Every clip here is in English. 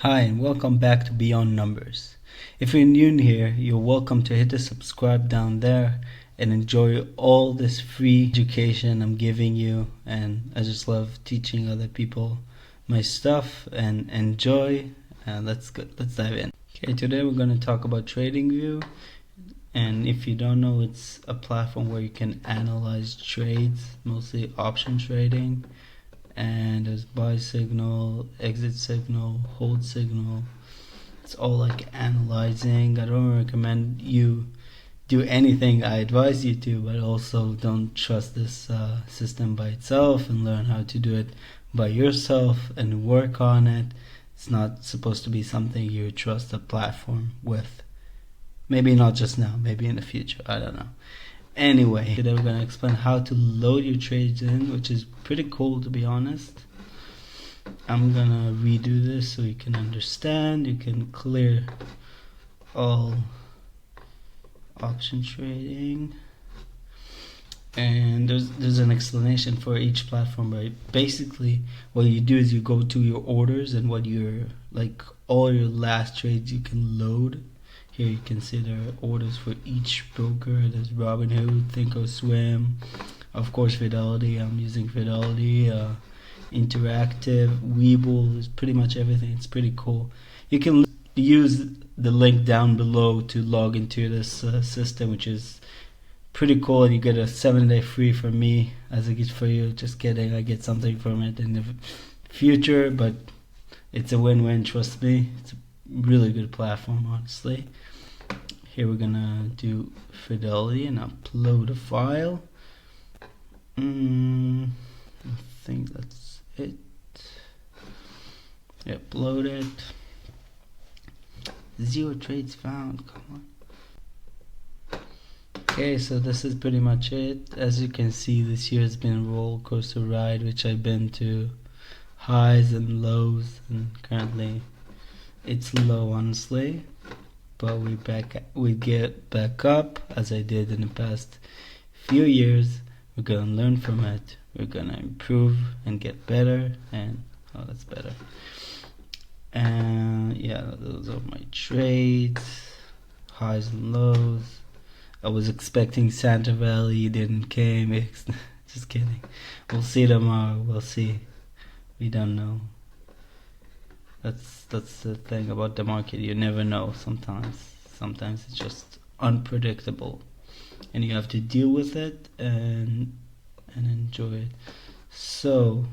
Hi and welcome back to Beyond Numbers. If you're new here, you're welcome to hit the subscribe down there and enjoy all this free education I'm giving you. And I just love teaching other people my stuff and enjoy. And let's dive in. Okay, today we're going to talk about TradingView. And if you don't know, it's a platform where you can analyze trades, mostly option trading. And there's buy signal, exit signal, hold signal. It's all like analyzing. I don't recommend you do anything I advise you to, but also don't trust this system by itself and learn how to do it by yourself and work on it. It's not supposed to be something you trust a platform with. Maybe not just now, maybe in the future, I don't know. Anyway, today we're going to explain how to load your trades in, which is pretty cool to be honest. I'm going to redo this so you can understand. You can clear all option trading. And there's an explanation for each platform, right? Basically, what you do is you go to your orders and what your all your last trades you can load. Here you can see there are orders for each broker. There's Robinhood, Thinkorswim, of course Fidelity. I'm using Fidelity, Interactive, Webull. Is pretty much everything. It's pretty cool. You can use the link down below to log into this system, which is pretty cool. And you get a 7-day free from me as a gift for you. Just kidding. I get something from it in the future, but it's a win-win. Trust me. It's a really good platform, honestly. Here we're gonna do Fidelity and upload a file. I think that's it. Upload it. 0 trades found. Come on. Okay, so this is pretty much it. As you can see, this year has been a roller coaster ride, which I've been to highs and lows, and currently it's low, honestly, but we get back up as I did in the past few years. We're gonna learn from it. We're gonna improve and get better. And that's better. And yeah, those are my trades, highs and lows. I was expecting Santa Valley, didn't came. Just kidding. We'll see tomorrow. We'll see. We don't know. That's the thing about the market. You never know. Sometimes it's just unpredictable, and you have to deal with it and enjoy it. So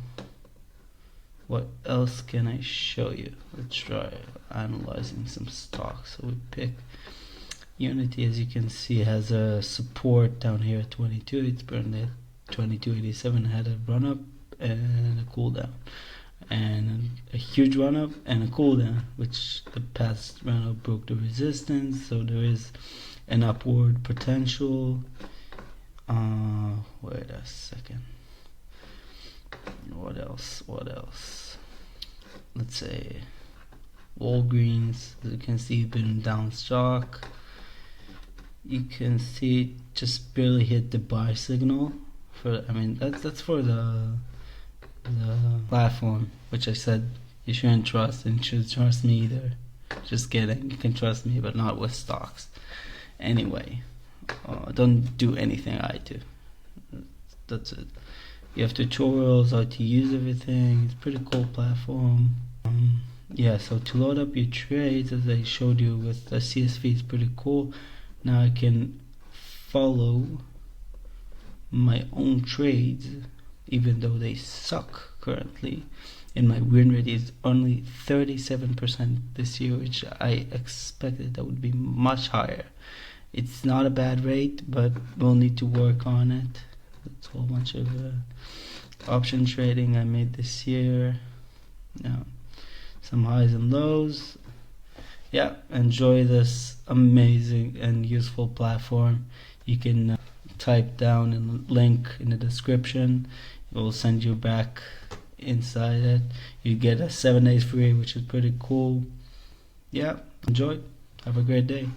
what else can I show you? Let's try analyzing some stocks. So we pick Unity. As you can see, has a support down here at 22. It's burned at 22.87. Had a run up and a cool down, and a huge run up and a cool down, which the past run up broke the resistance, so there is an upward potential. Wait a second. What else? Let's say Walgreens. As you can see, been down stock. You can see it just barely hit the buy signal. That's for the platform, which I said you shouldn't trust, and you shouldn't trust me either. Just kidding. You can trust me, but not with stocks. Anyway, don't do anything I do. That's it. You have tutorials how to use everything. It's a pretty cool platform. So to load up your trades, as I showed you with the CSV, is pretty cool. Now I can follow my own trades, even though they suck currently, and my win rate is only 37% this year, which I expected that would be much higher. It's not a bad rate, but we'll need to work on it. That's a whole bunch of option trading I made this year. Some highs and lows. Enjoy this amazing and useful platform. You can type down a link in the description. It will send you back inside it. You get a 7 days free, which is pretty cool. Enjoy. Have a great day.